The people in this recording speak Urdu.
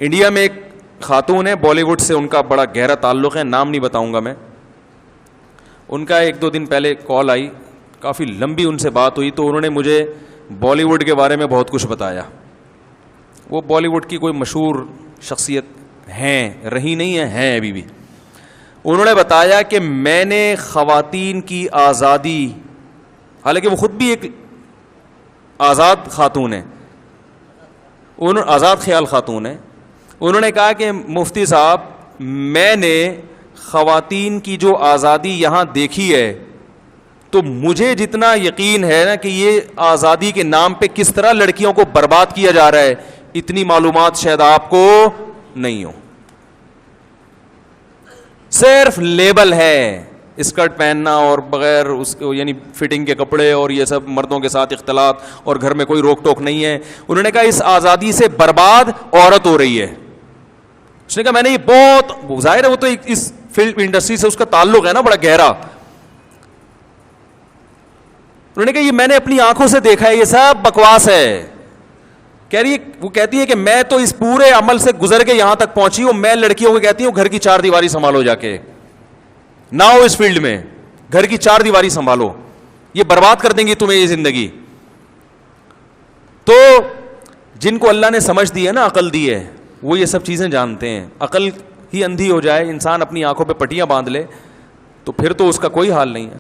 انڈیا میں ایک خاتون ہے, بالی ووڈ سے ان کا بڑا گہرا تعلق ہے, نام نہیں بتاؤں گا میں. ان کا 1-2 دن پہلے کال آئی, کافی لمبی ان سے بات ہوئی, تو انہوں نے مجھے بالی ووڈ کے بارے میں بہت کچھ بتایا. وہ بالی ووڈ کی کوئی مشہور شخصیت ہیں, رہی نہیں ہیں ابھی بھی. انہوں نے بتایا کہ میں نے خواتین کی آزادی, حالانکہ وہ خود بھی ایک آزاد خاتون ہے, آزاد خیال خاتون ہے, انہوں نے کہا کہ مفتی صاحب میں نے خواتین کی جو آزادی یہاں دیکھی ہے, تو مجھے جتنا یقین ہے نا کہ یہ آزادی کے نام پہ کس طرح لڑکیوں کو برباد کیا جا رہا ہے, اتنی معلومات شاید آپ کو نہیں ہو. صرف لیبل ہے, اسکرٹ پہننا اور بغیر اس کو یعنی فٹنگ کے کپڑے اور یہ سب, مردوں کے ساتھ اختلاط, اور گھر میں کوئی روک ٹوک نہیں ہے. انہوں نے کہا اس آزادی سے برباد عورت ہو رہی ہے. اس نے کہا میں نے یہ بہت, ظاہر ہے وہ تو اس فلم انڈسٹری سے اس کا تعلق ہے نا بڑا گہرا. انہوں نے کہا یہ میں نے اپنی آنکھوں سے دیکھا ہے, یہ سب بکواس ہے. کہہ رہی ہے, وہ کہتی ہے کہ میں تو اس پورے عمل سے گزر کے یہاں تک پہنچی ہوں. میں لڑکیوں کو کہتی ہوں گھر کی 4 دیواری سنبھالو, جا کے نہ ہو اس فیلڈ میں, گھر کی 4 دیواری سنبھالو, یہ برباد کر دیں گی تمہیں یہ زندگی. تو جن کو اللہ نے سمجھ دی ہے نا, عقل دی ہے, وہ یہ سب چیزیں جانتے ہیں. عقل ہی اندھی ہو جائے, انسان اپنی آنکھوں پہ پٹیاں باندھ لے, تو پھر تو اس کا کوئی حال نہیں ہے.